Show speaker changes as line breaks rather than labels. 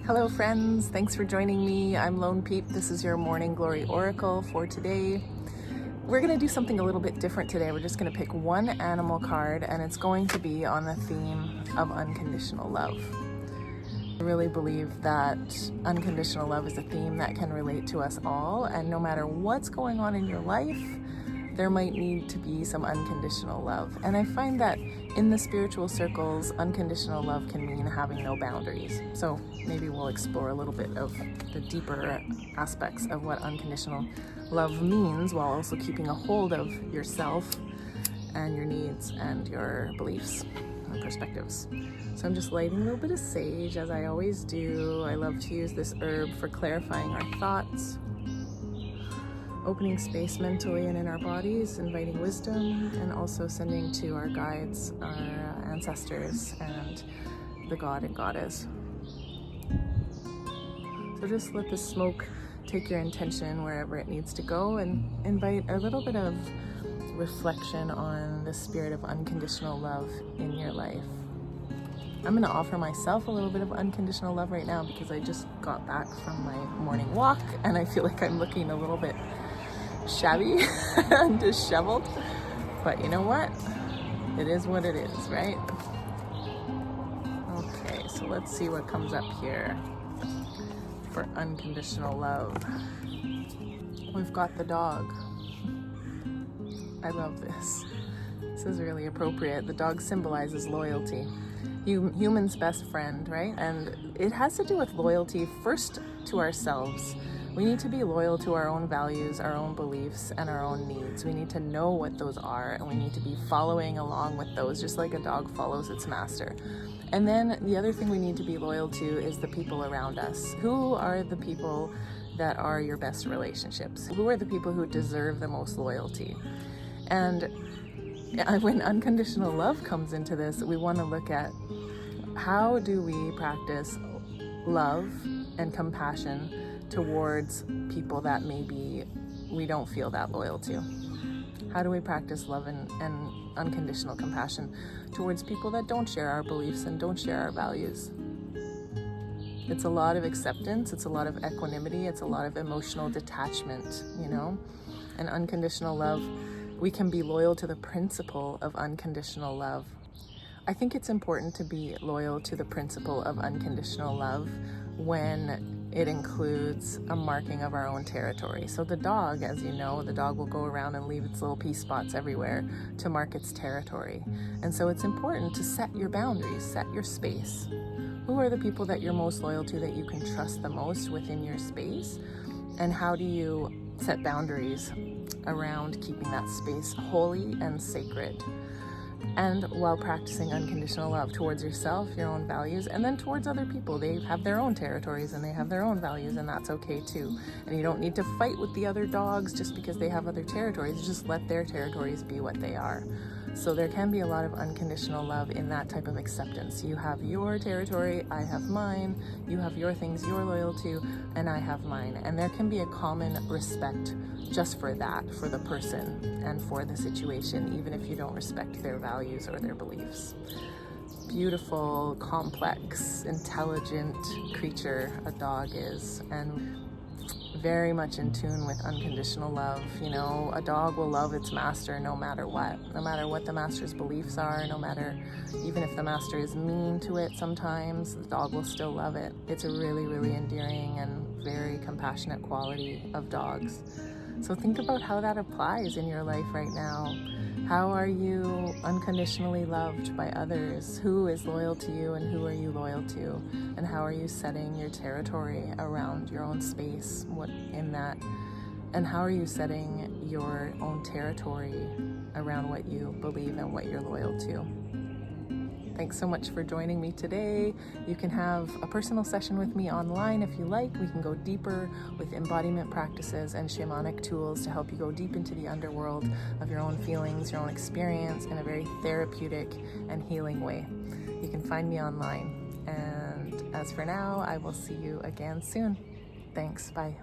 Hello friends, thanks for joining me. I'm Lone Peep. This is your Morning Glory Oracle for today. We're going to do something a little bit different today. We're just going to pick one animal card and it's going to be on the theme of unconditional love. I really believe that unconditional love is a theme that can relate to us all, and no matter what's going on in your life, there might need to be some unconditional love. And I find that in the spiritual circles, unconditional love can mean having no boundaries. So maybe we'll explore a little bit of the deeper aspects of what unconditional love means, while also keeping a hold of yourself and your needs and your beliefs and perspectives. So I'm just lighting a little bit of sage, as I always do. I love to use this herb for clarifying our thoughts, opening space mentally and in our bodies, inviting wisdom, and also sending to our guides, our ancestors, and the God and Goddess. So just let the smoke take your intention wherever it needs to go, and invite a little bit of reflection on the spirit of unconditional love in your life. I'm going to offer myself a little bit of unconditional love right now because I just got back from my morning walk and I feel like I'm looking a little bit shabby and disheveled, but you know what? It is what it is, right? Okay, so let's see what comes up here for unconditional love. We've got the dog. I love this. This is really appropriate. The dog symbolizes loyalty. Human's best friend, right? And it has to do with loyalty first to ourselves. We need to be loyal to our own values, our own beliefs, and our own needs. We need to know what those are, and we need to be following along with those, just like a dog follows its master. And then the other thing we need to be loyal to is the people around us. Who are the people that are your best relationships? Who are the people who deserve the most loyalty? And when unconditional love comes into this, we want to look at how do we practice love and compassion towards people that maybe we don't feel that loyal to? How do we practice love and unconditional compassion towards people that don't share our beliefs and don't share our values? It's a lot of acceptance, it's a lot of equanimity, it's a lot of emotional detachment, and unconditional love. We can be loyal to the principle of unconditional love. I think it's important to be loyal to the principle of unconditional love when it includes a marking of our own territory. So the dog, as you know, the dog will go around and leave its little pee spots everywhere to mark its territory. And so it's important to set your boundaries, set your space. Who are the people that you're most loyal to, that you can trust the most within your space? And how do you set boundaries around keeping that space holy and sacred? And while practicing unconditional love towards yourself, your own values, and then towards other people. They have their own territories and they have their own values, and that's okay too. And you don't need to fight with the other dogs just because they have other territories. Just let their territories be what they are. So there can be a lot of unconditional love in that type of acceptance. You have your territory, I have mine, you have your things you're loyal to, and I have mine. And there can be a common respect just for that, for the person and for the situation, even if you don't respect their values or their beliefs. Beautiful, complex, intelligent creature a dog is, and very much in tune with unconditional love. A dog will love its master no matter what the master's beliefs are, even if the master is mean to it sometimes, the dog will still love it. It's a really, really endearing and very compassionate quality of dogs. So think about how that applies in your life right now. How are you unconditionally loved by others? Who is loyal to you and who are you loyal to? And how are you setting your territory around your own space? What in that? And how are you setting your own territory around what you believe and what you're loyal to? Thanks so much for joining me today. You can have a personal session with me online if you like. We can go deeper with embodiment practices and shamanic tools to help you go deep into the underworld of your own feelings, your own experience in a very therapeutic and healing way. You can find me online. And as for now, I will see you again soon. Thanks. Bye.